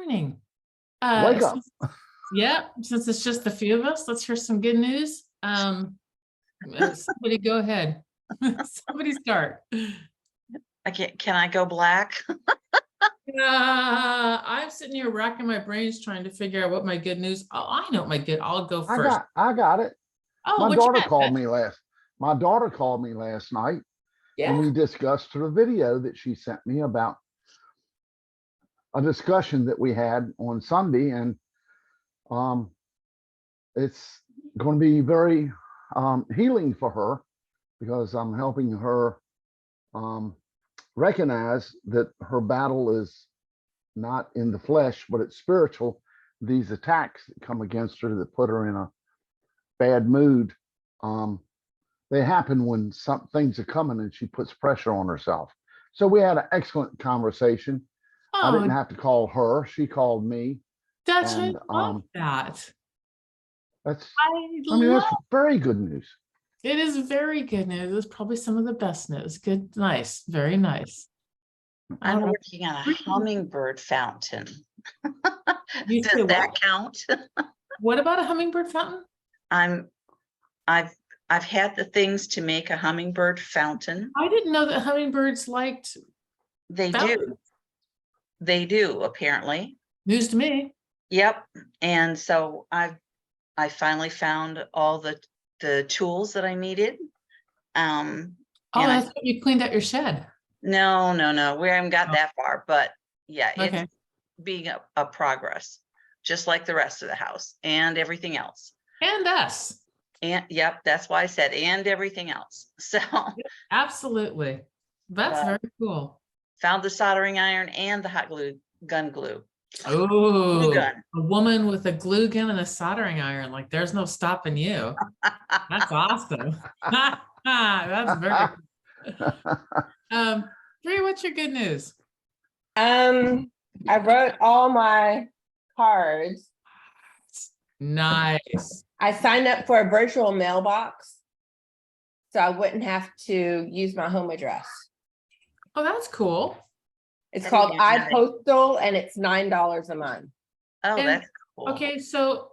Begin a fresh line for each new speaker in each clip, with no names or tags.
morning.
Wake up.
Since it's just the few of us, let's hear some good news. Somebody go ahead. Somebody start.
Can I go black?
I'm sitting here racking my brains trying to figure out what my good news. Oh, I know I'll go first.
I got it.
Oh,
My daughter called me last night.
Yeah.
And we discussed the video that she sent me about a discussion that we had on Sunday, and it's going to be very healing for her, because I'm helping her recognize that her battle is not in the flesh, but it's spiritual. These attacks that come against her that put her in a bad mood, they happen when some things are coming and she puts pressure on herself. So we had an excellent conversation. I didn't have to call her. She called me.
I love that.
That's very good news.
It is very good news. It's probably some of the best news. Good, nice, very nice.
I'm working on a hummingbird fountain. Does that count?
What about a hummingbird fountain?
I've had the things to make a hummingbird fountain.
I didn't know that hummingbirds liked.
They do. They do, apparently.
News to me.
Yep. And so I finally found all the tools that I needed.
That's what you cleaned out your shed.
No. We haven't got that far, but yeah, it's being a progress, just like the rest of the house and everything else.
And us.
And yep, that's why I said and everything else. So
absolutely. That's very cool.
Found the soldering iron and the hot gun glue.
Oh, a woman with a glue gun and a soldering iron. Like, there's no stopping you. That's awesome. That's very cool. Bree, what's your good news?
I wrote all my cards.
Nice.
I signed up for a virtual mailbox, so I wouldn't have to use my home address.
Oh, that's cool.
It's called iPostal, and it's $9 a month.
Oh, that's cool.
Okay, so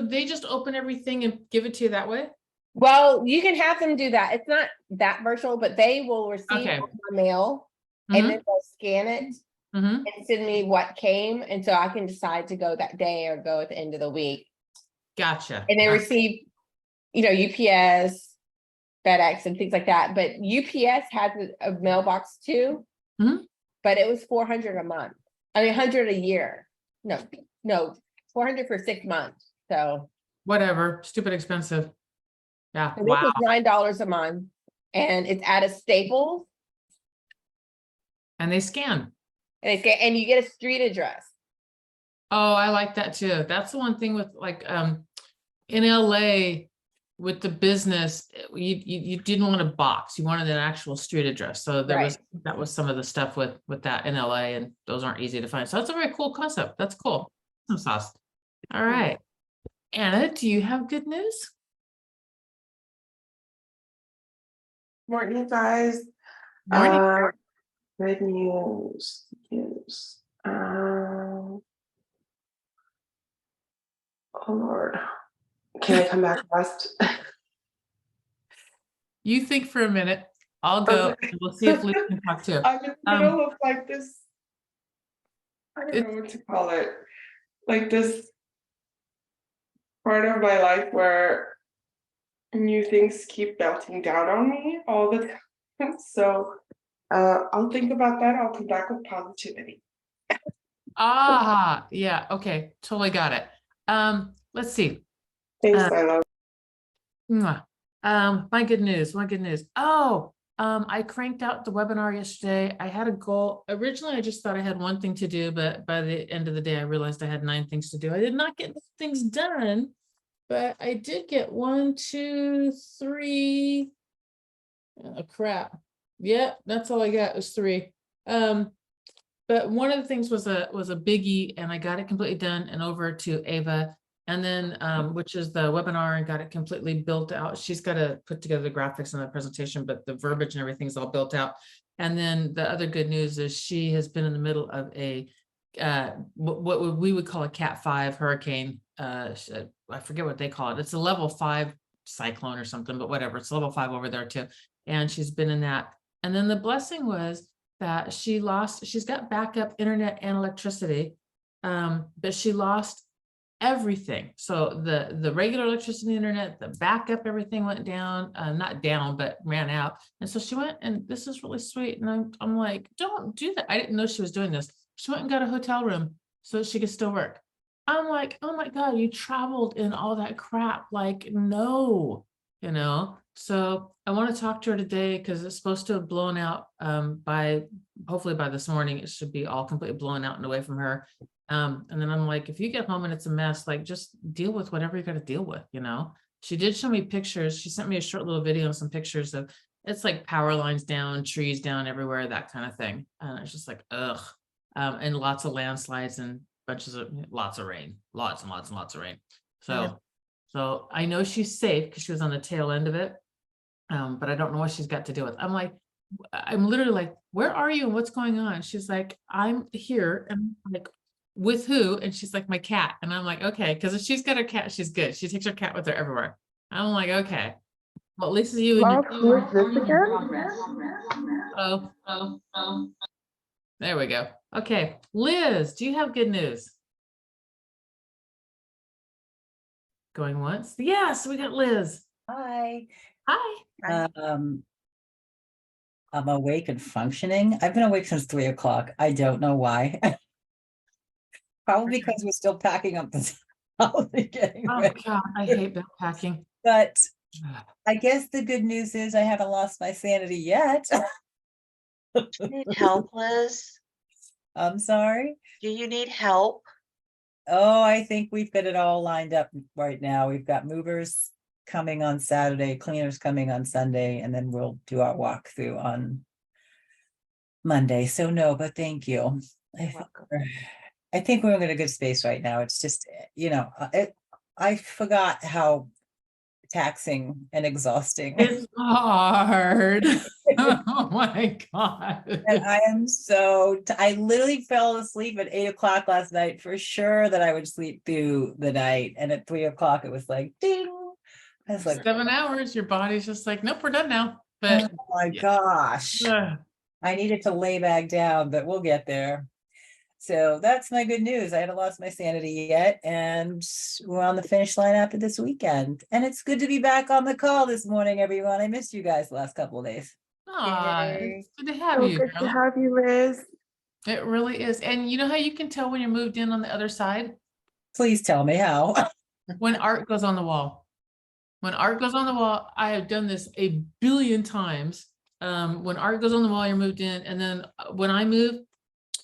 they just open everything and give it to you that way?
Well, you can have them do that. It's not that virtual, but they will receive my mail, and then they'll scan it and send me what came, and so I can decide to go that day or go at the end of the week.
Gotcha.
And they receive, UPS, FedEx, and things like that. But UPS has a mailbox too. But it was $400 a month. I mean, $100 a year. No, $400 for 6 months. So
whatever, stupid expensive. Yeah.
This is $9 a month, and it's at a Staples.
And they scan.
And you get a street address.
Oh, I like that too. That's the one thing with in LA with the business, you didn't want a box. You wanted an actual street address. So that was some of the stuff with that in LA, and those aren't easy to find. So that's a very cool concept. That's cool. Some sauce. All right. Anna, do you have good news?
Morning, guys.
Morning.
Good news. Oh Lord. Can I come back first?
You think for a minute. I'll go.
Okay.
We'll see if Luke can talk too.
I'm in the middle of this. I don't know what to call it. Like this part of my life where new things keep melting down on me all the time. So I'll think about that. I'll come back with positivity.
Yeah. Okay. Totally got it. Let's see.
Thanks, I love.
My good news. I cranked out the webinar yesterday. I had a goal. Originally, I just thought I had one thing to do, but by the end of the day, I realized I had 9 things to do. I did not get things done, but I did get 1, 2, 3. Oh, crap. Yeah, that's all I got was 3. But one of the things was a biggie, and I got it completely done and over to Ava. And then, which is the webinar, and got it completely built out. She's got to put together the graphics and the presentation, but the verbiage and everything's all built out. And then the other good news is she has been in the middle of a what we would call a Cat 5 hurricane. I forget what they call it. It's a level 5 cyclone or something, but whatever. It's level 5 over there too. And she's been in that. And then the blessing was that she's got backup internet and electricity, but she lost everything. So the regular electricity, internet, the backup, everything went down, not down, but ran out. And so she went, and this is really sweet. And I'm like, don't do that. I didn't know she was doing this. She went and got a hotel room so she could still work. I'm like, oh my God, you traveled in all that crap. Like, no, So I want to talk to her today because it's supposed to have blown out hopefully by this morning. It should be all completely blown out and away from her. And then I'm like, if you get home and it's a mess, like just deal with whatever you got to deal with, She did show me pictures. She sent me a short little video and some pictures of it's like power lines down, trees down everywhere, that kind of thing. And it's just like, ugh. And lots of landslides and lots of rain, lots and lots and lots of rain. So I know she's safe because she was on the tail end of it. But I don't know what she's got to do with. I'm literally like, where are you and what's going on? She's like, I'm here. And I'm like, with who? And she's like, my cat. And I'm like, okay, because if she's got her cat, she's good. She takes her cat with her everywhere. I'm like, okay. Well, at least you and
Who is this again?
Oh. There we go. Okay. Liz, do you have good news? Going once? Yes, we got Liz.
Hi.
Hi.
I'm awake and functioning. I've been awake since 3 o'clock. I don't know why. Probably because we're still packing up the house and getting
Oh
ready.
God, I hate backpacking.
But I guess the good news is I haven't lost my sanity yet.
Do you need help, Liz?
I'm sorry.
Do you need help?
Oh, I think we've got it all lined up right now. We've got movers coming on Saturday, cleaners coming on Sunday, and then we'll do our walkthrough on Monday. So no, but thank you. I think we're in a good space right now. It's just, I forgot how taxing and exhausting.
It's hard. Oh my God.
And I am I literally fell asleep at 8 o'clock last night for sure that I would sleep through the night. And at 3 o'clock, it was like, ding. I was like,
7 hours, your body's just like, nope, we're done now. But
oh my gosh, I needed to lay back down, but we'll get there. So that's my good news. I haven't lost my sanity yet, and we're on the finish line after this weekend. And it's good to be back on the call this morning, everyone. I missed you guys the last couple of days.
It's good to have
So
you.
good to
Girl.
have you, Liz.
It really is. And you know how you can tell when you're moved in on the other side?
Please tell me how.
When art goes on the wall. When art goes on the wall, I have done this a billion times. When art goes on the wall, you're moved in. And then when I move,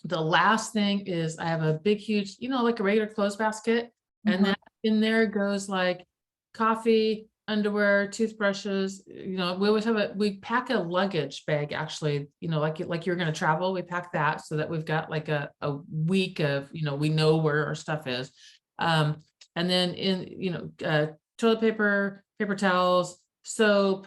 the last thing is I have a big, huge, like a regular clothes basket. And then in there goes like coffee, underwear, toothbrushes. We always we pack a luggage bag, actually, like you're going to travel. We pack that so that we've got like a week of, we know where our stuff is. And then toilet paper, paper towels, soap,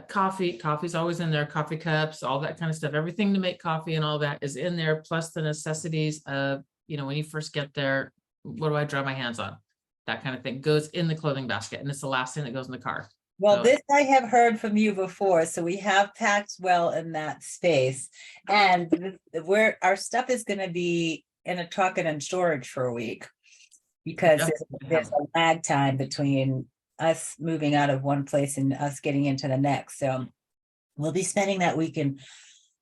coffee's always in there, coffee cups, all that kind of stuff. Everything to make coffee and all that is in there, plus the necessities of, when you first get there, what do I dry my hands on? That kind of thing goes in the clothing basket, and it's the last thing that goes in the car.
Well,
So,
this I have heard from you before, so we have packed well in that space. And our stuff is going to be in a truck and in storage for a week, because there's a lag time between us moving out of one place and us getting into the next. So we'll be spending that week in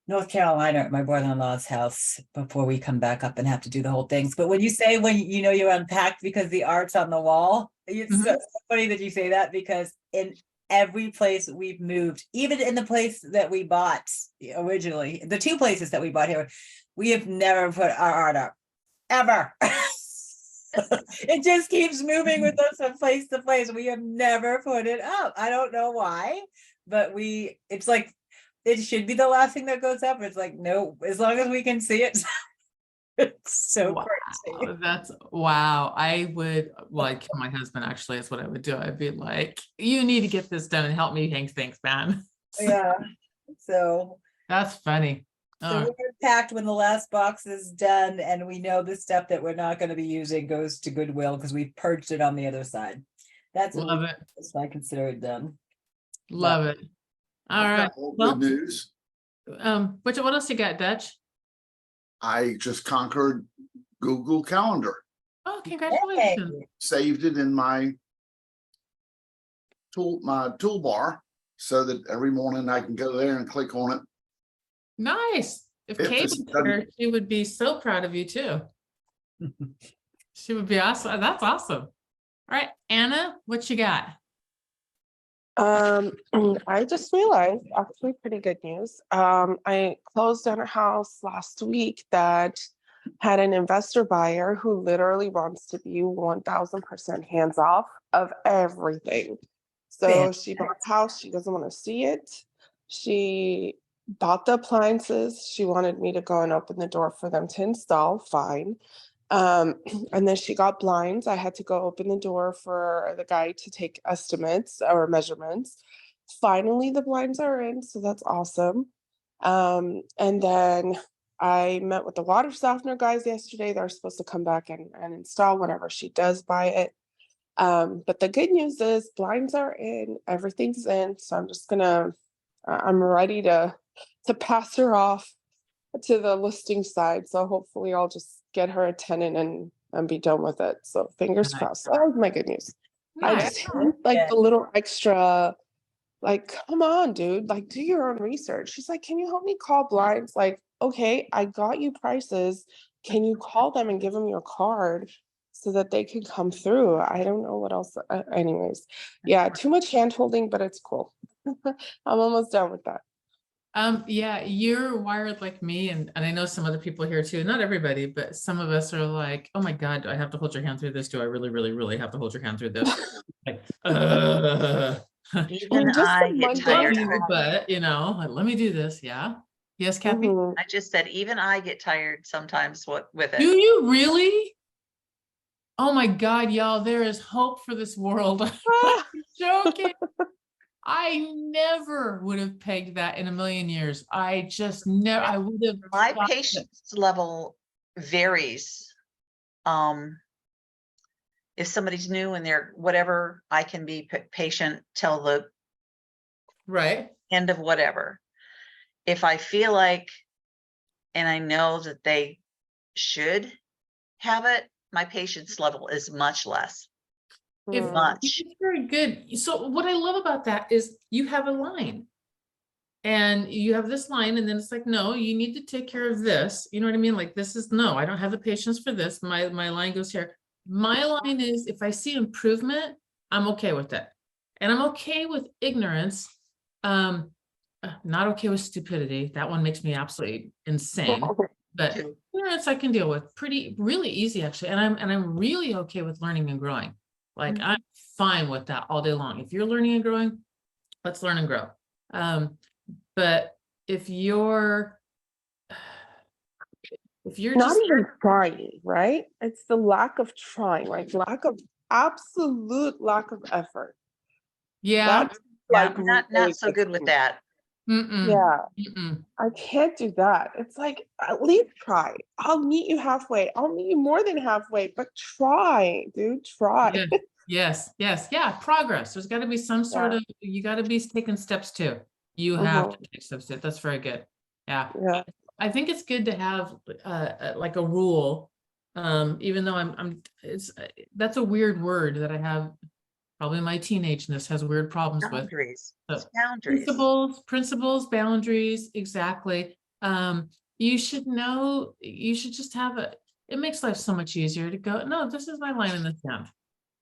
North Carolina at my brother-in-law's house before we come back up and have to do the whole things. But when you say you're unpacked because the art's on the wall, it's so funny that you say that, because in every place we've moved, even in the place that we bought originally, the 2 places that we bought here, we have never put our art up, ever. It just keeps moving with us from place to place. We have never put it up. I don't know why, but it's like, it should be the last thing that goes up. It's like, no, as long as we can see it. It's so crazy.
That's wow. I would like my husband, actually, is what I would do. I'd be like, you need to get this done and help me hang things, man.
Yeah. So
That's funny.
So
All right.
we're packed when the last box is done, and we know the stuff that we're not gonna be using goes to Goodwill because we've purged it on the other side. That's
Love it.
I consider it done.
Love it. All
I've
right.
got more
Well,
good news.
what else you got, Dutch?
I just conquered Google Calendar,
Oh, congratulations.
saved it in my toolbar so that every morning I can go there and click on it.
Nice. If
If
Kate
it's
was
done-
here, she would be so proud of you too. She would be awesome. That's awesome. All right, Anna, what you got?
I just realized actually pretty good news. I closed on a house last week that had an investor buyer who literally wants to be 1000% hands off of everything. So she bought the house, she doesn't want to see it. She bought the appliances. She wanted me to go and open the door for them to install, fine. And then she got blinds. I had to go open the door for the guy to take estimates or measurements. Finally, the blinds are in, so that's awesome. And then I met with the water softener guys yesterday. They're supposed to come back and install whenever she does buy it. But the good news is blinds are in, everything's in. So I'm ready to pass her off to the listing side. So hopefully I'll just get her a tenant and be done with it. So fingers
Nice.
crossed. Oh my good news. I
Nice.
just hate, like the little extra, like, come on, dude, like do your own research. She's like, can you help me call blinds? Like, okay, I got you prices. Can you call them and give them your card so that they can come through? I don't know what else. Anyways, yeah, too much hand holding, but it's cool. I'm almost done with that.
Yeah, you're wired like me, and I know some other people here too. Not everybody, but some of us are like, oh my God, do I have to hold your hand through this? Do I really, really, really have to hold your hand through this? Like,
Even
just
I
the
get
Monday
love
tired.
you, but you know, like, let me do this. Yeah. Yes, Kathy?
Mhm.
I just said, even I get tired sometimes with
Do
it.
you really? Oh my God, y'all, there is hope for this world. I'm joking. I never would have pegged that in a million years. I just never, I would have.
My
thought that-
patience level varies. If somebody's new and they're whatever, I can be patient till the
Right.
end of whatever. If I feel like, and I know that they should have it, my patience level is much less.
If
Much.
it's very good. So what I love about that is you have a line. And you have this line, and then it's like, no, you need to take care of this. You know what I mean? Like, this is no, I don't have the patience for this. My line goes here. My line is if I see improvement, I'm okay with it. And I'm okay with ignorance. Not okay with stupidity. That one makes me absolutely insane. But ignorance I can deal with really easy actually. And I'm really okay with learning and growing. Like I'm fine with that all day long. If you're learning and growing, let's learn and grow. But if you're
Not
just
even trying, right? It's the lack of trying, like absolute lack of effort.
yeah,
That's like
Not
really
so good with
me.
that.
Yeah,
mm-mm.
I can't do that. It's like, at least try. I'll meet you halfway. I'll meet you more than halfway, but try, dude, try.
Yes, yeah, progress. There's got to be some sort of, you got to be taking steps too. You have to take steps too. That's very good. Yeah. I think it's good to have like a rule. Even though that's a weird word that I have, probably my teenageness has weird problems with.
Boundaries.
So,
It's boundaries.
principles, boundaries, exactly. You should know, you should just have it makes life so much easier to go, no, this is my line in the sand,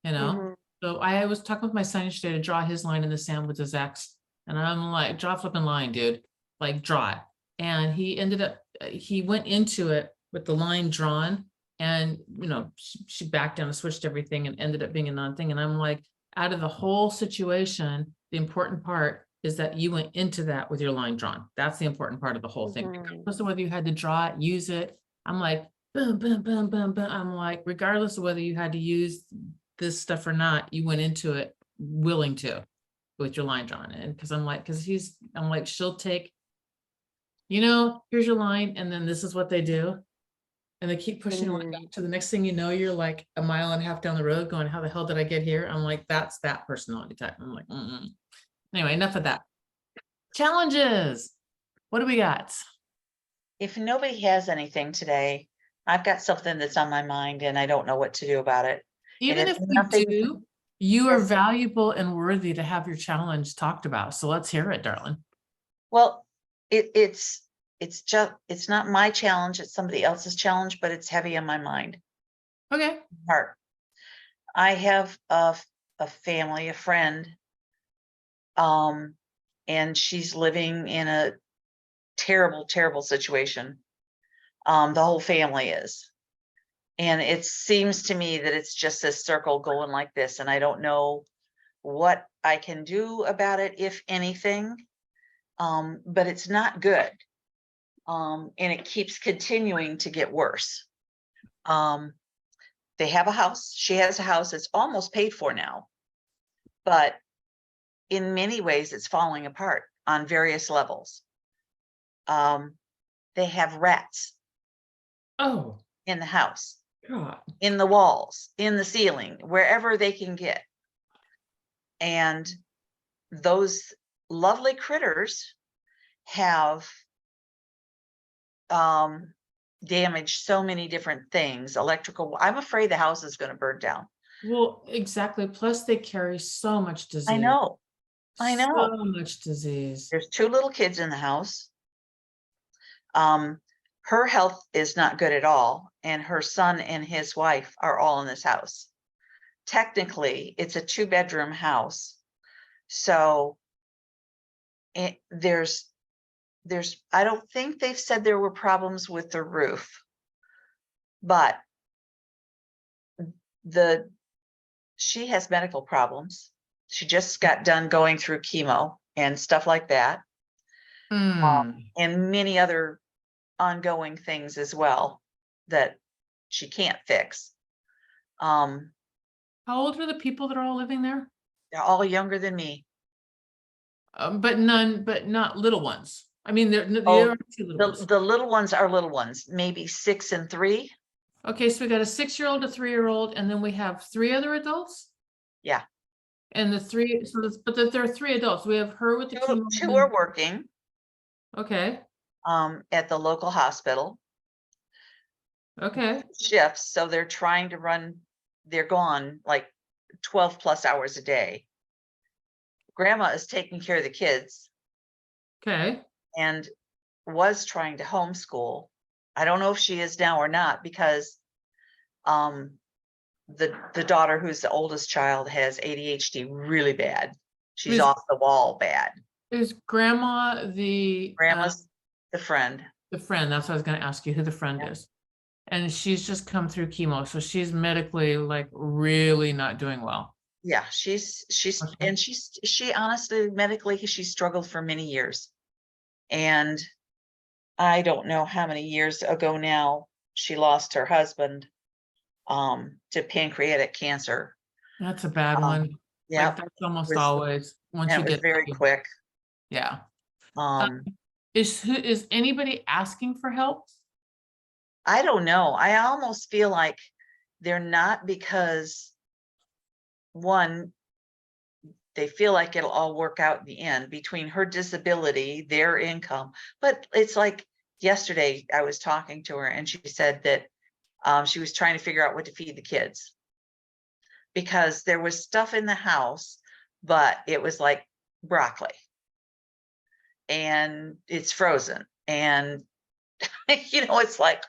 you know? So I was talking with my son yesterday to draw his line in the sand with his ex. And I'm like, draw a flipping line, dude, like draw it. And he went into it with the line drawn, and, you know, she backed down and switched everything and ended up being a non-thing. And I'm like, out of the whole situation, the important part is that you went into that with your line drawn. That's the important part of the whole thing. Regardless of whether you had to draw it, use it. I'm like, boom, boom, boom, boom, boom. I'm like, regardless of whether you had to use this stuff or not, you went into it willing to with your line drawn. And because I'm like, she'll take, here's your line, and then this is what they do. And they keep pushing it back to the next thing you know, you're like a mile and a half down the road going, how the hell did I get here? I'm like, that's that personality type. I'm like, Anyway, enough of that. Challenges. What do we got?
If nobody has anything today, I've got something that's on my mind and I don't know what to do about it.
Even
it's
if we
nothing-
do, you are valuable and worthy to have your challenge talked about. So let's hear it, darling.
Well, it's not my challenge, it's somebody else's challenge, but it's heavy on my mind.
Okay.
Heart. I have a family, a friend, and she's living in a terrible, terrible situation. The whole family is. And it seems to me that it's just this circle going like this, and I don't know what I can do about it, if anything. But it's not good. And it keeps continuing to get worse. They have a house. She has a house that's almost paid for now, but in many ways it's falling apart on various levels. They have rats
Oh,
in the house,
God.
in the walls, in the ceiling, wherever they can get. And those lovely critters have damaged so many different things. Electrical, I'm afraid the house is going to burn down.
Well, exactly. Plus they carry so much disease.
I know.
So much disease.
There's 2 little kids in the house. Her health is not good at all, and her son and his wife are all in this house. Technically, it's a 2-bedroom house. So there's I don't think they've said there were problems with the roof, but she has medical problems. She just got done going through chemo and stuff like that. And many other ongoing things as well that she can't fix.
How old are the people that are all living there?
They're all younger than me.
But not little ones. I mean, there
Oh,
are 2 little ones.
The little ones are little ones, maybe 6 and 3.
Okay, so we got a 6-year-old, a 3-year-old, and then we have 3 other adults.
Yeah.
And the 3, but there are 3 adults. We have her with the chemo.
2 are working
Okay.
at the local hospital.
Okay.
Shifts, so they're trying to run, they're gone like 12 plus hours a day. Grandma is taking care of the kids
Okay.
and was trying to homeschool. I don't know if she is now or not, because the daughter, who's the oldest child, has ADHD really bad. She's off the wall bad.
Is grandma
Grandma's the friend.
the friend? That's what I was going to ask you, who the friend is. And she's just come through chemo, so she's medically like really not doing well.
Yeah, she's
Okay.
and she honestly, medically, she struggled for many years. And I don't know how many years ago now she lost her husband to pancreatic cancer.
That's a bad one.
Yeah,
Like that's almost
was-
always once
and
you
it was
get
very quick.
Yeah.
Um,
Is anybody asking for help?
I don't know. I almost feel like they're not, because one, they feel like it'll all work out in the end between her disability, their income. But it's like yesterday I was talking to her and she said that she was trying to figure out what to feed the kids, because there was stuff in the house, but it was like broccoli and it's frozen, and it's like,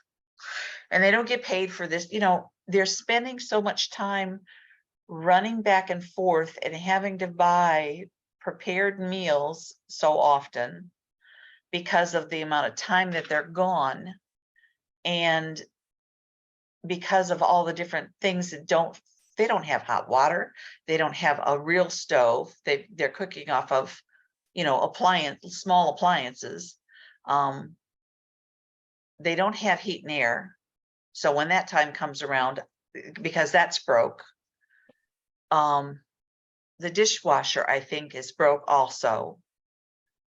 and they don't get paid for this. They're spending so much time running back and forth and having to buy prepared meals so often because of the amount of time that they're gone, and because of all the different things that they don't have hot water, they don't have a real stove, they're cooking off of small appliances. They don't have heat and air, so when that time comes around, because that's broke, the dishwasher, I think, is broke also.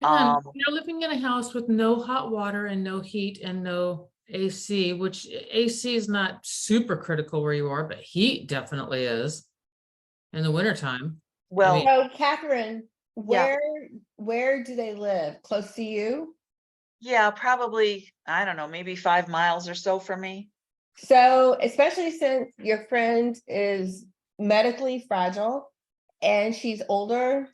You're living in a house with no hot water and no heat and no AC, which AC is not super critical where you are, but heat definitely is in the wintertime.
Well,
So Catherine,
Yeah.
where do they live? Close to you?
yeah, probably, I don't know, maybe 5 miles or so from me.
So especially since your friend is medically fragile and she's older,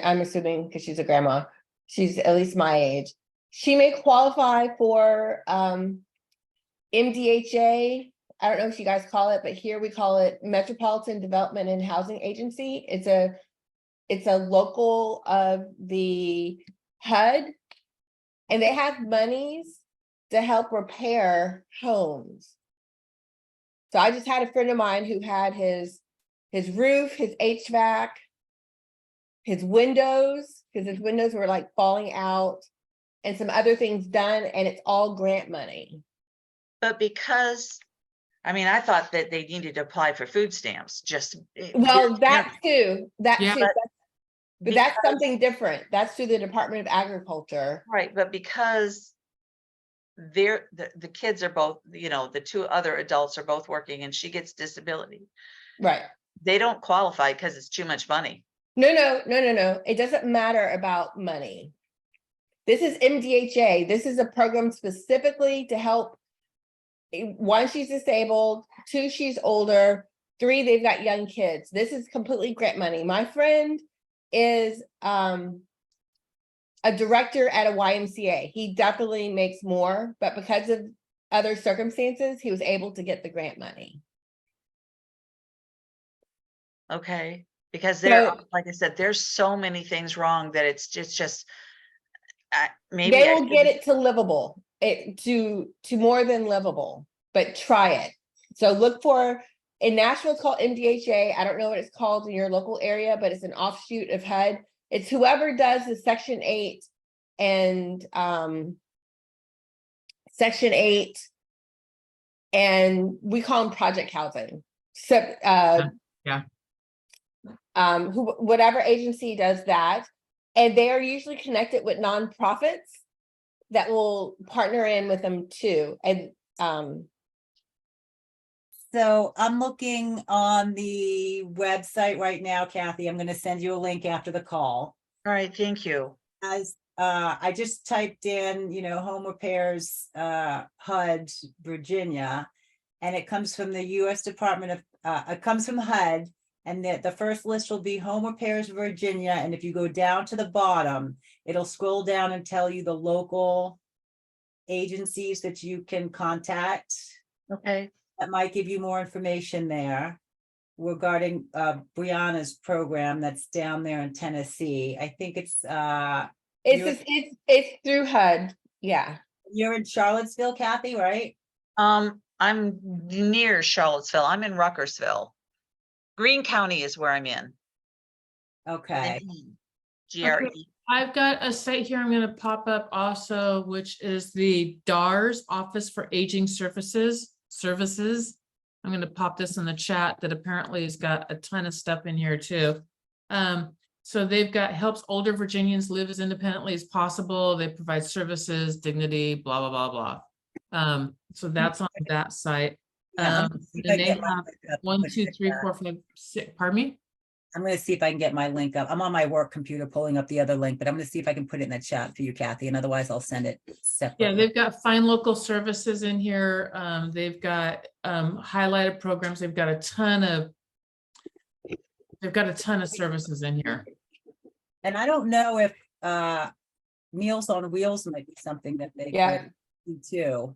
I'm assuming because she's a grandma, she's at least my age. She may qualify for MDHA. I don't know if you guys call it, but here we call it Metropolitan Development and Housing Agency. It's a local of the HUD, and they have monies to help repair homes. So I just had a friend of mine who had his roof, his HVAC, his windows, because his windows were like falling out, and some other things done, and it's all grant money.
But because, I mean, I thought that they needed to apply for food stamps, just.
Well, that too,
Yeah.
but that's something different. That's through the Department of Agriculture.
Right, but because the kids are both, the two other adults are both working and she gets disability.
Right.
They don't qualify because it's too much money.
No. It doesn't matter about money. This is MDHA. This is a program specifically to help. 1, she's disabled. 2, she's older. 3, they've got young kids. This is completely grant money. My friend is a director at a YMCA. He definitely makes more, but because of other circumstances, he was able to get the grant money.
Okay, because
So-
like I said, there's so many things wrong that it's just, maybe.
They will get it to livable, to more than livable, but try it. So look for, in Nashville, it's called MDHA. I don't know what it's called in your local area, but it's an offshoot of HUD. It's whoever does the Section 8 and Section 8, and we call them project housing. So
Yeah.
Whatever agency does that, and they are usually connected with nonprofits that will partner in with them too. And
So I'm looking on the website right now, Kathy. I'm going to send you a link after the call.
All right, thank you.
As I just typed in, home repairs, HUD, Virginia, and it comes from the U.S. Department of, it comes from HUD, and the first list will be home repairs, Virginia. And if you go down to the bottom, it'll scroll down and tell you the local agencies that you can contact.
Okay.
That might give you more information there regarding Brianna's program that's down there in Tennessee. I think it's
it's through HUD. Yeah.
you're in Charlottesville, Kathy, right?
I'm near Charlottesville. I'm in Ruckersville. Greene County is where I'm in.
Okay.
GRE.
I've got a site here I'm going to pop up also, which is the DARS, Office for Aging Services. I'm going to pop this in the chat that apparently has got a ton of stuff in here too. So they've got helps older Virginians live as independently as possible. They provide services, dignity, blah, blah, blah, blah. So that's on that site.
Yeah,
Then they have 1, 2, 3, 4, 5, 6, pardon me?
I'm going to see if I can get my link up. I'm on my work computer pulling up the other link, but I'm going to see if I can put it in the chat for you, Kathy, and otherwise I'll send it separately.
Yeah, they've got Find Local Services in here. They've got highlighted programs. They've got a ton of services in here.
And I don't know if Meals on Wheels might be something that they could do too.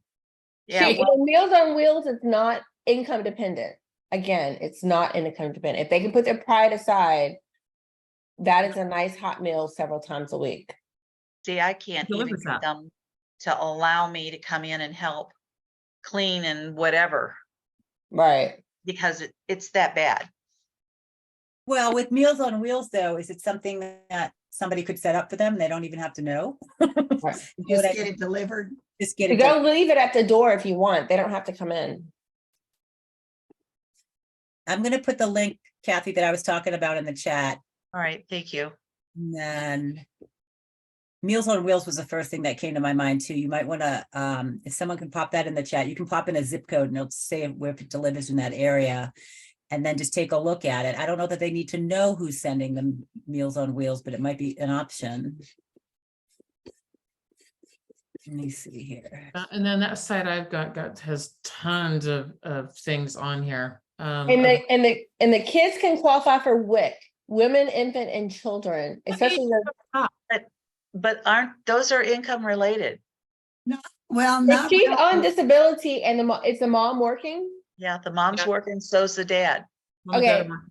Yeah.
Meals on Wheels is not income dependent. Again, it's not income dependent. If they can put their pride aside, that is a nice hot meal several times a week.
See, I can't even get them to allow me to come in and help clean and whatever.
Right.
Because it's that bad.
Well, with Meals on Wheels, though, is it something that somebody could set up for them? They don't even have to know.
Right.
Just get it delivered. Just get it.
They'll leave it at the door if you want. They don't have to come in.
I'm going to put the link, Kathy, that I was talking about in the chat.
All right, thank you.
And then Meals on Wheels was the first thing that came to my mind too. You might want to, if someone can pop that in the chat, you can pop in a zip code and it'll say where it delivers in that area. And then just take a look at it. I don't know that they need to know who's sending them Meals on Wheels, but it might be an option. Let me see here.
And then that site I've got has tons of things on here.
And the kids can qualify for WIC, women, infant, and children, especially the.
But aren't, those are income related?
Well,
If
not
she's
really.
on disability and is the mom working?
Yeah, the mom's
Yeah.
working, so's the dad.
Mom and dad
Okay.
are-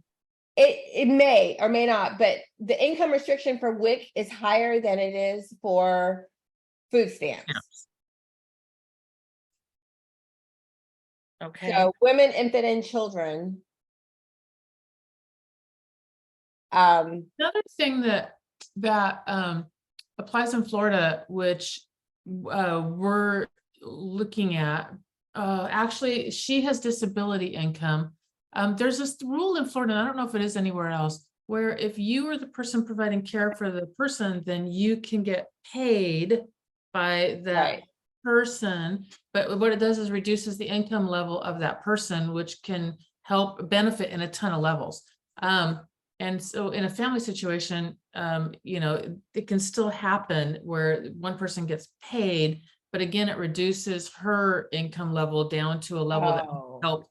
It may or may not, but the income restriction for WIC is higher than it is for food stamps.
Okay,
So women, infant, and children.
Another thing that applies in Florida, which we're looking at, actually, she has disability income. There's this rule in Florida, and I don't know if it is anywhere else, where if you are the person providing care for the person, then you can get paid by that
Right.
person. But what it does is reduces the income level of that person, which can help benefit in a ton of levels. And so in a family situation, it can still happen where one person gets paid, but again, it reduces her income level down to a level that
Oh.
might help,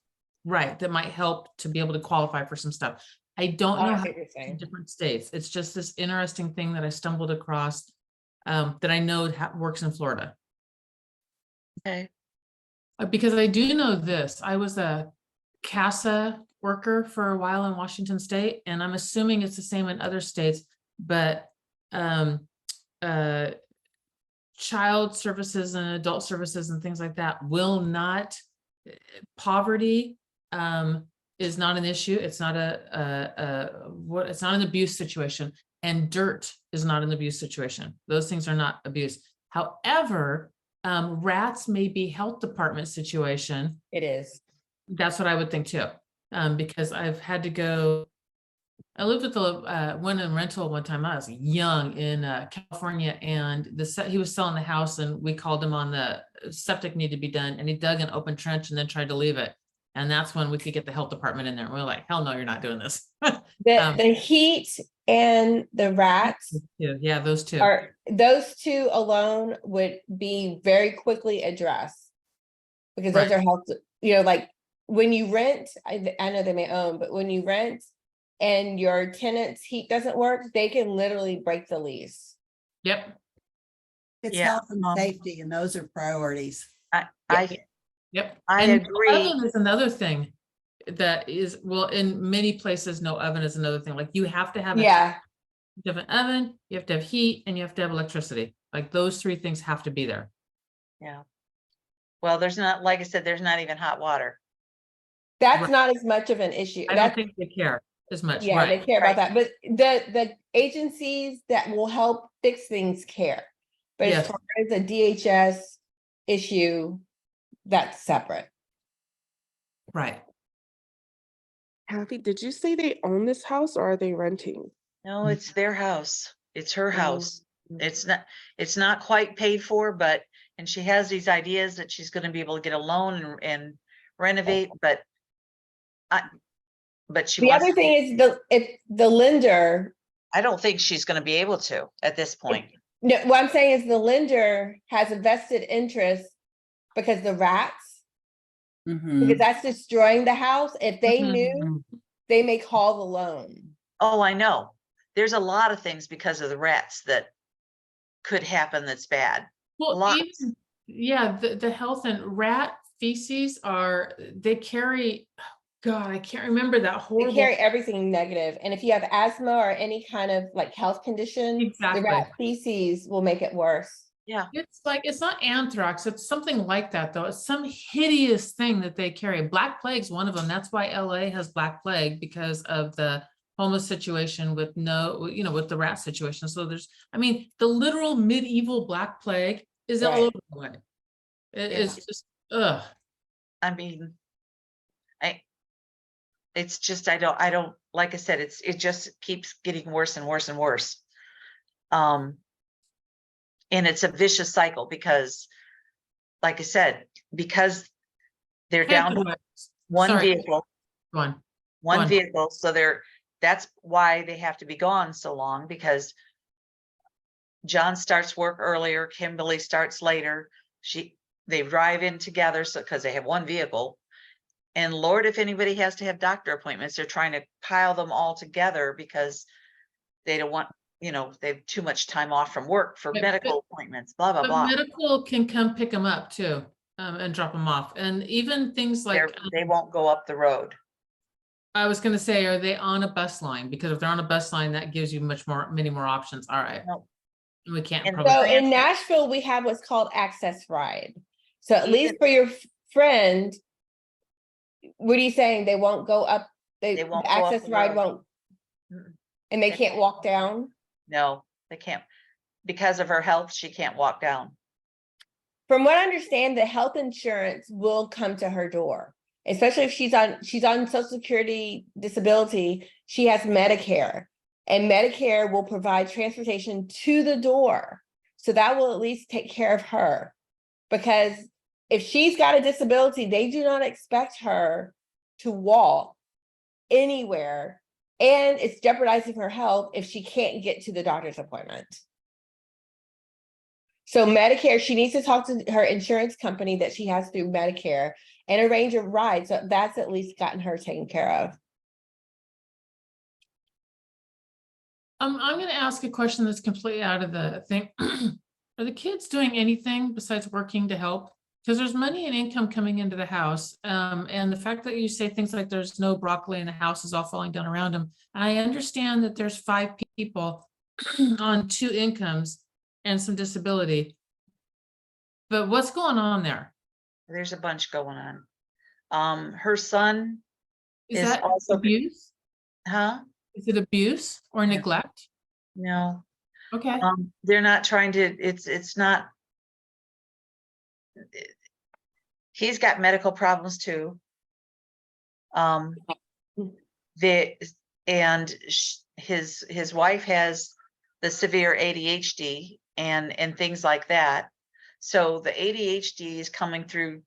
right, that might help to be able to qualify for some stuff. I don't know
I
how
see what you're
in
saying.
different states. It's just this interesting thing that I stumbled across that I know works in Florida.
okay,
Because I do know this, I was a CASA worker for a while in Washington State, and I'm assuming it's the same in other states, but child services and adult services and things like that will not, poverty is not an issue. It's not it's not an abuse situation, and dirt is not an abuse situation. Those things are not abuse. However, rats may be health department situation.
It is.
That's what I would think too. Because I've had to go, I lived with one in rental one time. I was young in California, and he was selling the house, and we called him on the septic needed to be done, and he dug an open trench and then tried to leave it. And that's when we could get the health department in there. And we were like, hell no, you're not doing this.
The heat and the rats
Yeah, those two.
are, those two alone would be very quickly addressed. Because those
Right.
are health, like when you rent, I know they may own, but when you rent and your tenant's heat doesn't work, they can literally break the lease.
Yep.
It's
Yeah,
health and safety, and those are priorities.
Yep.
I
And
agree.
no oven is another thing that is, well, in many places, no oven is another thing. Like you have to have
Yeah,
you have an oven, you have to have heat, and you have to have electricity. Like those three things have to be there.
Yeah. Well, there's not, like I said, there's not even hot water.
that's
Right.
not as much of an issue.
I
That's,
don't think they care as much.
yeah, they
Right.
care
Right.
about that, but the agencies that will help fix things care. But as
Yes.
far as a DHS issue, that's separate.
Right.
Kathy, did you say they own this house or are they renting?
No, it's their house. It's her house.
Mm.
It's not quite paid for, but, and she has these ideas that she's gonna be able to get a loan and renovate, but she
The
wants,
other thing is if the lender,
I don't think she's gonna be able to at this point.
no, what I'm saying is the lender has a vested interest because the rats,
Mhm.
because that's destroying the house. If they
Mhm.
knew, they may call the loan.
Oh, I know. There's a lot of things because of the rats that could happen that's bad.
Well,
Lots.
even, yeah, the health and rat feces they carry, God, I can't remember that
They
horrible.
carry everything negative. And if you have asthma or any kind of like health condition,
Exactly.
the rat feces will make it worse.
Yeah.
It's like, it's not anthrax, it's something like that though. It's some hideous thing that they carry. Black plague's one of them. That's why LA has black plague, because of the homeless situation with with the rat situation. So the literal medieval black plague is all
Right.
over the way. It's just, ugh.
I mean, it's just, I don't, like I said, it just keeps getting worse and worse and worse. And it's a vicious cycle because, like I said, because they're down to one
Sorry.
vehicle,
Go on.
one
on.
vehicle, so that's why they have to be gone so long, because John starts work earlier, Kimberly starts later. They drive in together, so because they have one vehicle. And Lord, if anybody has to have doctor appointments, they're trying to pile them all together because they don't want, they have too much time off from work for
Yeah,
medical appointments, blah, blah,
But
blah.
medical can come pick them up too, and drop them off. And even things like,
They won't go up the road.
I was gonna say, are they on a bus line? Because if they're on a bus line, that gives you many more options. All right.
No.
We can't
And
probably.
So
Transit.
in Nashville, we have what's called Access Ride. So at
Even-
least for your friend, what are you saying? They won't go up,
They won't
the
go up
Access
the
Ride
road.
won't,
Mm-mm.
and they
They
can't walk down?
No, they can't. Because of her health, she can't walk down.
From what I understand, the health insurance will come to her door, especially if she's on Social Security disability, she has Medicare. And Medicare will provide transportation to the door. So that will at least take care of her. Because if she's got a disability, they do not expect her to walk anywhere. And it's jeopardizing her health if she can't get to the doctor's appointment. So Medicare, she needs to talk to her insurance company that she has through Medicare and arrange a ride. So that's at least gotten her taken care of.
I'm gonna ask a question that's completely out of the thing. Are the kids doing anything besides working to help? Because there's money and income coming into the house. And the fact that you say things like there's no broccoli and the house is all falling down around them. I understand that there's 5 people on 2 incomes and some disability. But what's going on there?
There's a bunch going on. Her son
Is
is
that
also,
abuse?
huh?
Is it abuse or
Yeah.
neglect?
No,
Okay.
they're not trying to, it's not. He's got medical problems too. His wife has the severe ADHD and things like that. So the ADHD is coming through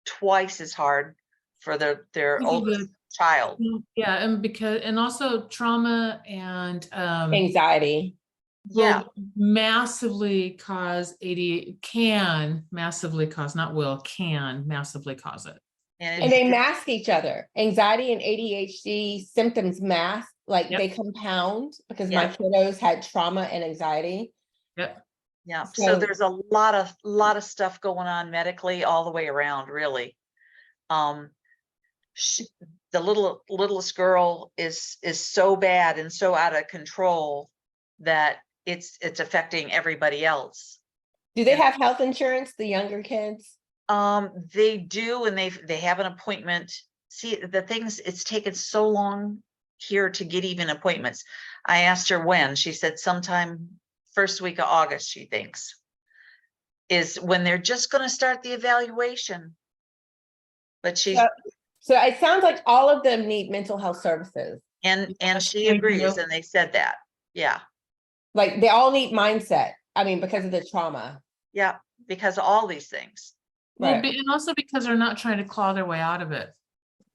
twice as hard for their
Because of
oldest child.
Yeah, and also trauma and
Anxiety.
Yeah,
will massively cause can massively cause, not will, can massively cause it.
And they mask each other. Anxiety and ADHD symptoms mask, like
Yep.
they compound because
Yeah.
my kiddos had trauma and anxiety.
Yep.
Yeah, so
So-
there's a lot of stuff going on medically all the way around, really. The littlest girl is so bad and so out of control that it's affecting everybody else.
Do they
And-
have health insurance, the younger kids?
They do, and they have an appointment. See, the things, it's taken so long here to get even appointments. I asked her when, she said sometime first week of August, she thinks, is when they're just gonna start the evaluation. But she's,
Yeah. So it sounds like all of them need mental health services.
and she
Thank
agrees,
you.
and they said that, yeah,
Like they all need mindset. I mean, because of the trauma.
yeah, because of all these things.
Well,
Right.
and also because they're not trying to claw their way out of it.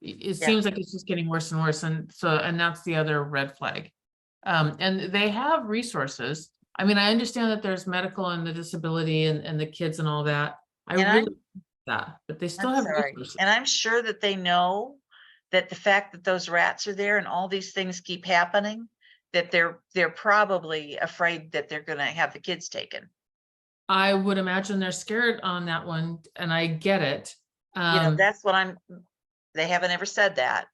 It
Yeah.
seems like it's just getting worse and worse. And that's the other red flag. And they have resources. I mean, I understand that there's medical and the disability and the kids and all that. I
And
really that, but they still
I'm
have
sorry.
resources.
And I'm sure that they know that the fact that those rats are there and all these things keep happening, that they're probably afraid that they're gonna have the kids taken.
I would imagine they're scared on that one, and I get it.
That's what they haven't ever said that,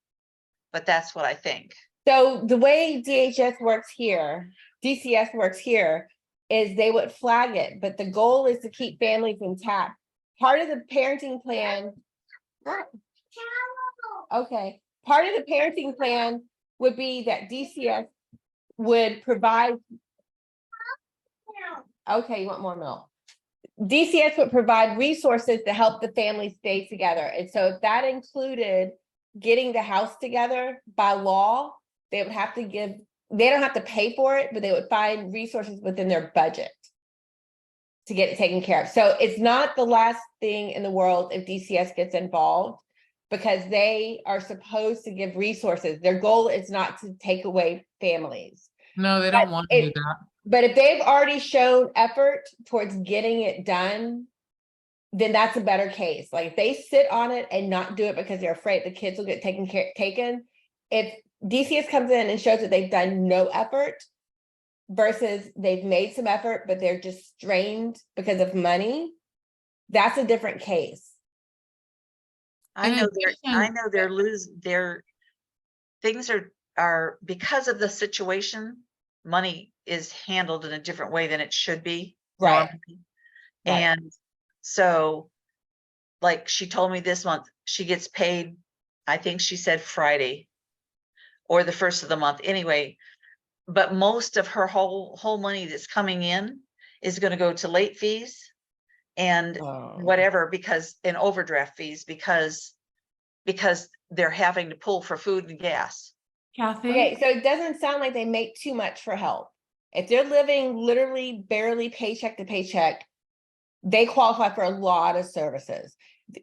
but that's what I think.
So the way DCS works here is they would flag it, but the goal is to keep families intact. Part of the parenting plan. Okay, part of the parenting plan would be that DCS would provide. Okay, you want more milk? DCS would provide resources to help the family stay together. And so if that included getting the house together by law, they would have to they don't have to pay for it, but they would find resources within their budget. to get it taken care of. So it's not the last thing in the world if DCS gets involved, because they are supposed to give resources. Their goal is not to take away families.
No, they don't want to do that.
But if they've already shown effort towards getting it done, then that's a better case. Like if they sit on it and not do it because they're afraid the kids will get taken. If DCS comes in and shows that they've done no effort versus they've made some effort, but they're just strained because of money, that's a different case.
I
In
know
addition-
their things are because of the situation, money is handled in a different way than it should be.
Right.
normally.
Right.
And so, like she told me this month, she gets paid, I think she said Friday or the first of the month anyway. But most of her whole money that's coming in is going to go to late fees and whatever, because in overdraft fees, because they're having to pull for food and gas.
Kathy?
Okay, so it doesn't sound like they make too much for help. If they're living literally barely paycheck to paycheck, they qualify for a lot of services.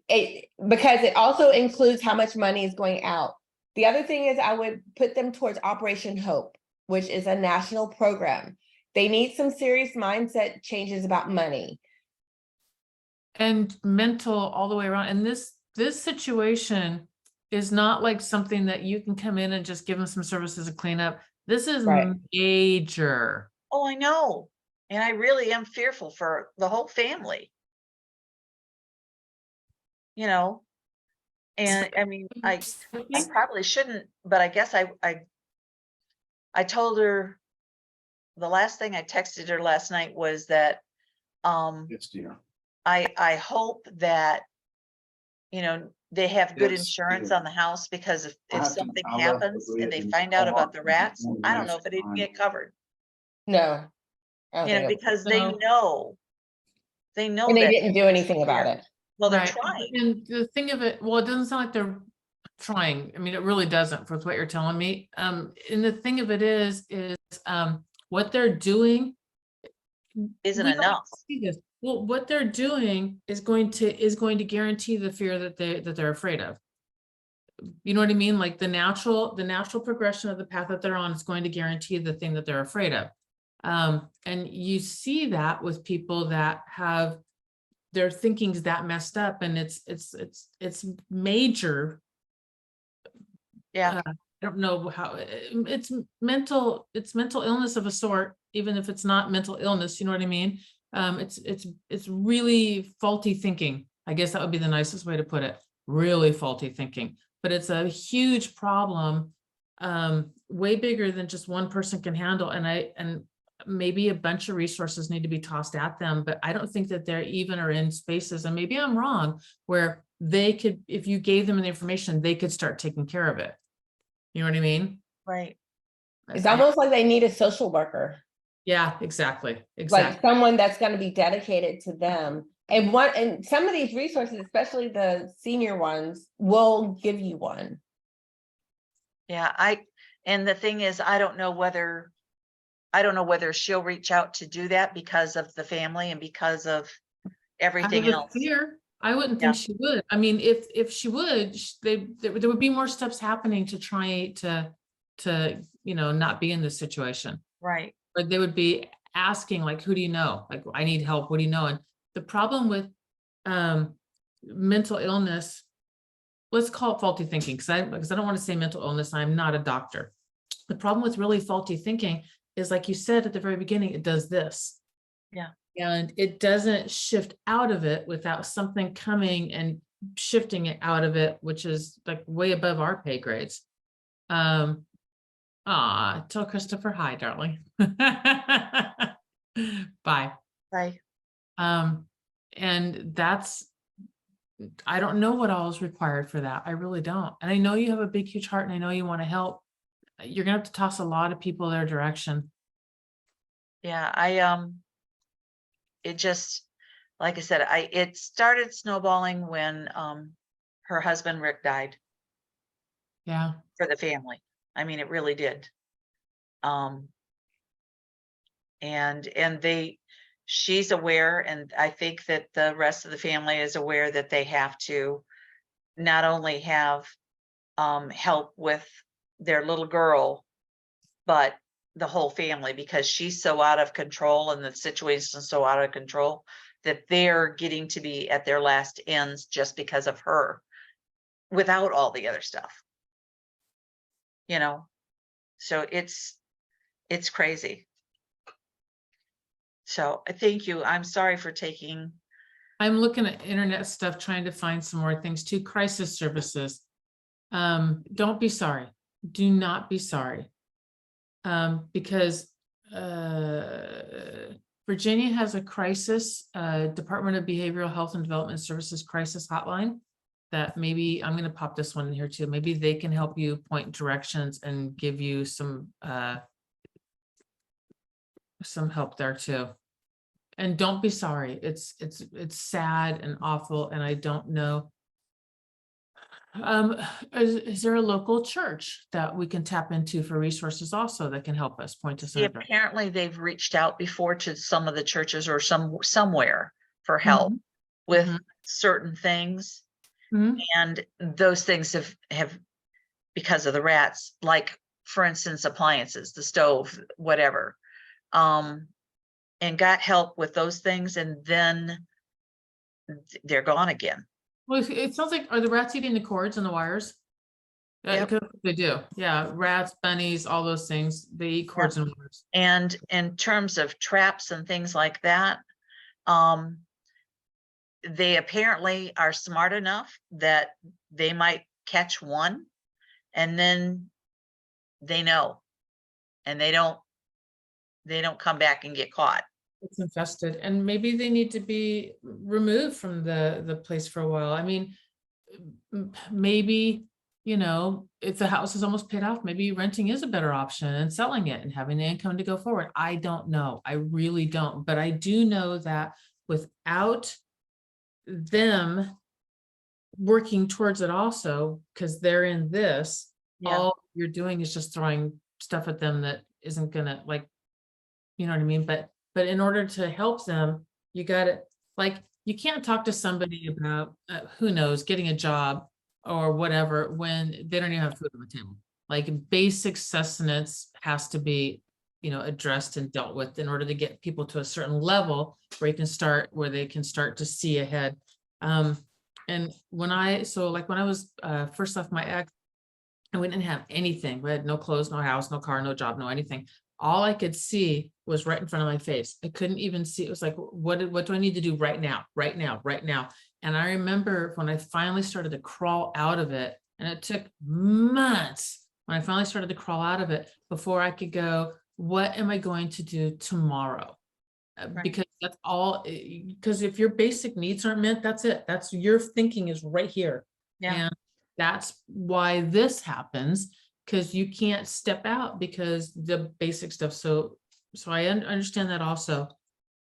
Because it also includes how much money is going out. The other thing is I would put them towards Operation Hope, which is a national program. They need some serious mindset changes about money.
And mental all the way around. And this situation is not like something that you can come in and just give them some services to clean up. This is
Right.
major.
Oh, I know. And I really am fearful for the whole family. You know, and I mean, I probably shouldn't, but I guess I told her, the last thing I texted her last night was that,
Yes, dear.
I hope that, you know, they have good
Yes,
insurance
dear.
on the house, because if
I have to-
something
I left
happens
the
and they
red
find out about
car
the rats,
Morning
I don't know if it even
Mastermind.
get covered,
No. I don't
you know,
think it-
because
No.
they know
And they
that.
didn't do anything about it.
Well, they're
Right.
trying.
And the thing of it, well, it doesn't sound like they're trying. I mean, it really doesn't, for what you're telling me. And the thing of it is what they're doing
Isn't
we don't
enough.
see this. Well, what they're doing is going to guarantee the fear that they're afraid of. You know what I mean? Like the natural progression of the path that they're on is going to guarantee the thing that they're afraid of. And you see that with people that have their thinking's that messed up, and it's major.
Yeah.
I don't know how it's mental illness of a sort, even if it's not mental illness, you know what I mean? It's really faulty thinking. I guess that would be the nicest way to put it. Really faulty thinking, but it's a huge problem, way bigger than just one person can handle. And maybe a bunch of resources need to be tossed at them, but I don't think that they're even are in spaces, and maybe I'm wrong, where they could, if you gave them the information, they could start taking care of it. You know what I mean?
Right.
It's almost like they need a social worker,
Yeah, exactly.
like someone that's going to be dedicated to them. And some of these resources, especially the senior ones, will give you one.
Yeah, and the thing is, I don't know whether she'll reach out to do that because of the family and because of everything else.
Fear. I wouldn't think she would. I mean, if she would, there would be more steps happening to try to not be in this situation.
Right.
But they would be asking, like, who do you know? Like, I need help. What do you know? And the problem with mental illness, let's call it faulty thinking, because I don't want to say mental illness. I'm not a doctor. The problem with really faulty thinking is, like you said at the very beginning, it does this.
Yeah.
And it doesn't shift out of it without something coming and shifting it out of it, which is like way above our pay grades. Tell Christopher hi, darling. Bye.
Bye.
And I don't know what all is required for that. I really don't. And I know you have a big, huge heart, and I know you want to help. You're gonna have to toss a lot of people their direction.
Yeah, it just, like I said, it started snowballing when her husband Rick died.
Yeah.
For the family. I mean, it really did. And they, she's aware, and I think that the rest of the family is aware that they have to not only have help with their little girl, but the whole family, because she's so out of control and the situation is so out of control that they're getting to be at their last ends just because of her, without all the other stuff. You know, so it's crazy. So thank you. I'm sorry for taking.
I'm looking at internet stuff, trying to find some more things too. Crisis services. Don't be sorry. Do not be sorry. Because Virginia has a crisis, Department of Behavioral Health and Development Services crisis hotline that maybe I'm going to pop this one in here too. Maybe they can help you point directions and give you some help there too. And don't be sorry. It's sad and awful, and I don't know. Is there a local church that we can tap into for resources also that can help us point us in
See,
a direction?
apparently they've reached out before to some of the churches or somewhere for help with
Mhm.
certain things.
Mhm.
And those things have because of the rats, like for instance, appliances, the stove, whatever, and got help with those things, and then they're gone again.
Well, it sounds like, are the rats eating the cords and the wires?
Yep.
They do. Yeah, rats, bunnies, all those things. They eat cords and wires.
And in terms of traps and things like that, they apparently are smart enough that they might catch one and then they know, and they don't come back and get caught.
It's infested, and maybe they need to be removed from the place for a while. I mean, maybe, you know, if the house is almost paid off, maybe renting is a better option and selling it and having the income to go forward. I don't know. I really don't. But I do know that without them working towards it also, because they're in this, all you're doing is just throwing stuff at them that isn't gonna, like, you know what I mean? But in order to help them, you gotta, like, you can't talk to somebody about who knows, getting a job or whatever when they don't even have food on the table. Like, basic sustenance has to be, you know, addressed and dealt with in order to get people to a certain level where they can start to see ahead. And when I was first left my ex, and we didn't have anything. We had no clothes, no house, no car, no job, no anything. All I could see was right in front of my face. I couldn't even see. It was like, what do I need to do right now? Right now, right now. And I remember when I finally started to crawl out of it, and it took months when I finally started to crawl out of it before I could go, what am I going to do tomorrow? Because that's all, because if your basic needs aren't met, that's it. That's your thinking is right here.
Yeah.
And that's why this happens, because you can't step out because the basic stuff. So I understand that also.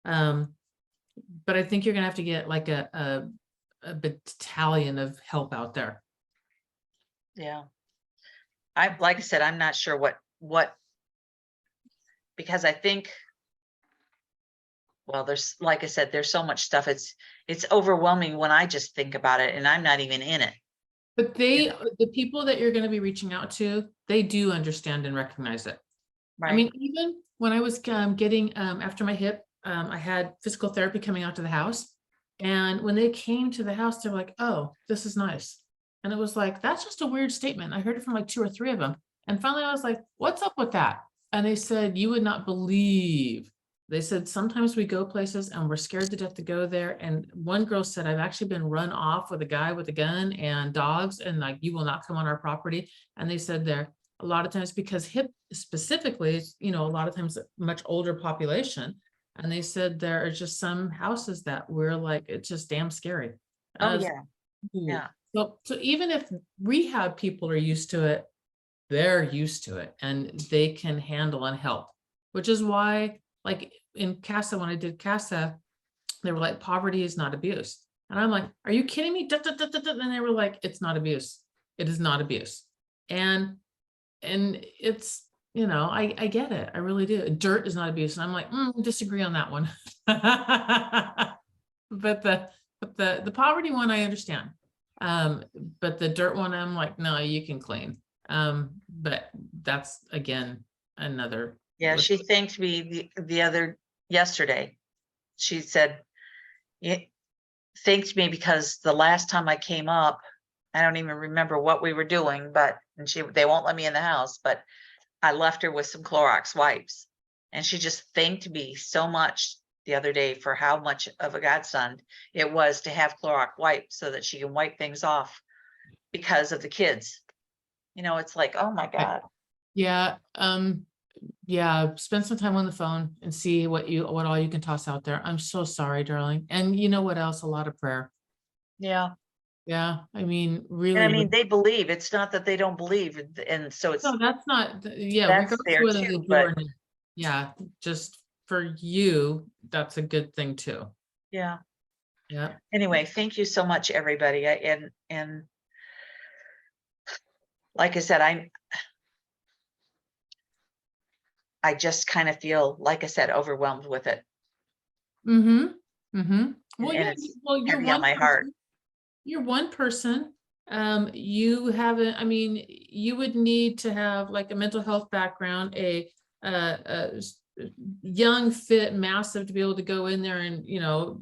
But I think you're gonna have to get like a battalion of help out there.
Yeah. Like I said, I'm not sure what, because I think, well, there's, like I said, there's so much stuff. It's overwhelming when I just think about it, and I'm not even in it.
But the people that you're going to be reaching out to, they do understand and recognize it.
Right.
I mean, even when I was getting, after my hip, I had physical therapy coming out to the house. And when they came to the house, they're like, oh, this is nice. And it was like, that's just a weird statement. I heard it from like 2 or 3 of them. And finally I was like, what's up with that? And they said, you would not believe. They said, sometimes we go places and we're scared to death to go there. And one girl said, I've actually been run off with a guy with a gun and dogs, and like, you will not come on our property. And they said there, a lot of times, because hip specifically is, you know, a lot of times a much older population. And they said there are just some houses that we're like, it's just damn scary.
Oh yeah. Yeah.
So even if rehab people are used to it, they're used to it and they can handle and help, which is why, like in CASA, when I did CASA, they were like, poverty is not abuse. And I'm like, are you kidding me? And they were like, it's not abuse. It is not abuse. And it's, you know, I get it. I really do. Dirt is not abuse. And I'm like, disagree on that one. But the poverty one, I understand. But the dirt one, I'm like, no, you can clean. But that's again, another.
Yeah, she thanked me yesterday. She said, yeah, thanked me because the last time I came up, I don't even remember what we were doing, but, and they won't let me in the house, but I left her with some Clorox wipes. And she just thanked me so much the other day for how much of a godsend it was to have Clorox wipes so that she can wipe things off because of the kids. You know, it's like, oh my God.
Yeah. Yeah. Spend some time on the phone and see what all you can toss out there. I'm so sorry, darling. And you know what else? A lot of prayer.
Yeah.
Yeah. I mean, really.
And I mean, they believe. It's not that they don't believe. And so it's,
No, that's not, yeah,
that's
regardless
there
of whether
too,
they do
but
or not. Yeah, just for you, that's a good thing too.
yeah.
Yeah.
Anyway, thank you so much, everybody. And like I said, I just kind of feel, like I said, overwhelmed with it.
Mm-hmm. Mm-hmm. Well,
And
yeah,
it's
well, you're
heavy on
one
my heart.
person. You're one person. You haven't, I mean, you would need to have like a mental health background, a young, fit, massive to be able to go in there and, you know,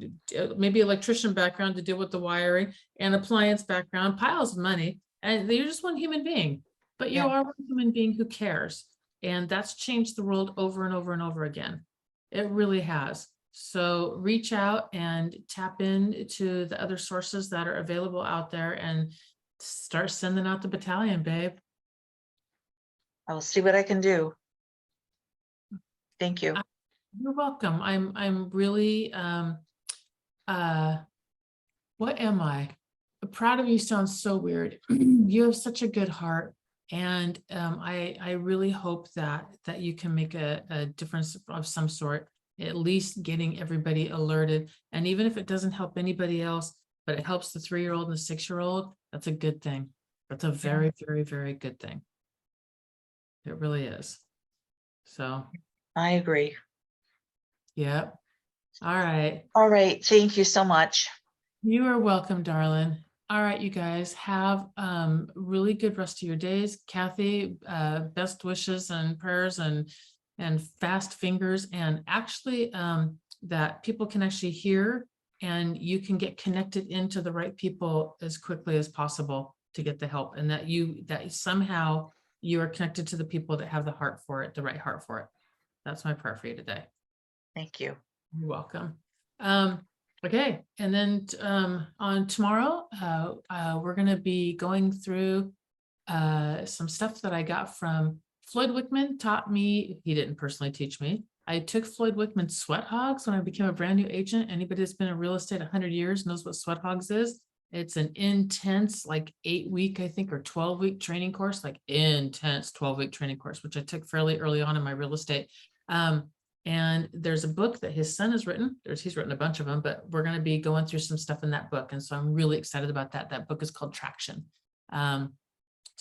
maybe electrician background to deal with the wiring, and appliance background, piles of money. And you're just one human being, but you
Yeah.
are one human being who cares. And that's changed the world over and over and over again. It really has. So reach out and tap into the other sources that are available out there and start sending out the battalion, babe.
I will see what I can do. Thank you.
You're welcome. I'm really what am I? Proud of you sounds so weird. You have such a good heart. And I really hope that you can make a difference of some sort, at least getting everybody alerted. And even if it doesn't help anybody else, but it helps the 3-year-old and the 6-year-old, that's a good thing. That's a very, very, very good thing. It really is. So,
I agree.
yeah. All right.
All right. Thank you so much.
You are welcome, darling. All right, you guys have really good rest of your days. Kathy, best wishes and prayers and fast fingers, and actually that people can actually hear and you can get connected into the right people as quickly as possible to get the help, and that somehow you are connected to the people that have the heart for it, the right heart for it. That's my prayer for you today.
Thank you.
You're welcome. Okay, and then on tomorrow, we're going to be going through some stuff that I got from Floyd Wickman. Taught me, he didn't personally teach me. I took Floyd Wickman's Sweat Hogs when I became a brand new agent. Anybody that's been in real estate 100 years knows what Sweat Hogs is. It's an intense, like 8-week, I think, or 12-week training course, like intense 12-week training course, which I took fairly early on in my real estate. And there's a book that his son has written. He's written a bunch of them, but we're going to be going through some stuff in that book. And so I'm really excited about that. That book is called Traction. So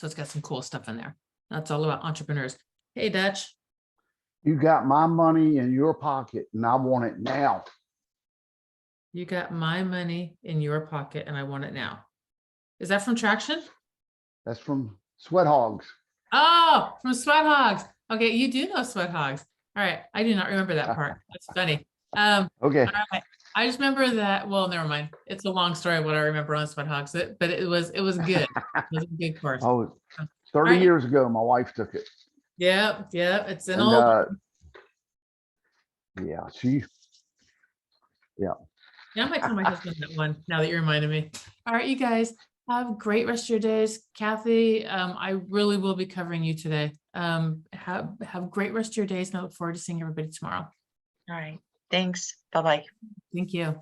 it's got some cool stuff in there. That's all about entrepreneurs. Hey, Dutch.
You got my money in your pocket and I want it now.
You got my money in your pocket and I want it now. Is that from Traction?
That's from Sweat Hogs.
Oh, from Sweat Hogs. Okay, you do know Sweat Hogs. All right, I do not remember that part. That's funny.
Okay.
All right. I just remember that. Well, never mind. It's a long story of what I remember on Sweat Hogs, but it was good. It was a good course.
Oh, 30
right.
years ago, my wife took it.
Yeah, it's an
And,
old.
Yeah,
Yeah, I might tell my husband that one now that you reminded me. All right, you guys have a great rest of your days. Kathy, I really will be covering you today. Have great rest of your days, and I look forward to seeing everybody tomorrow.
All right. Thanks. Bye-bye.
Thank you.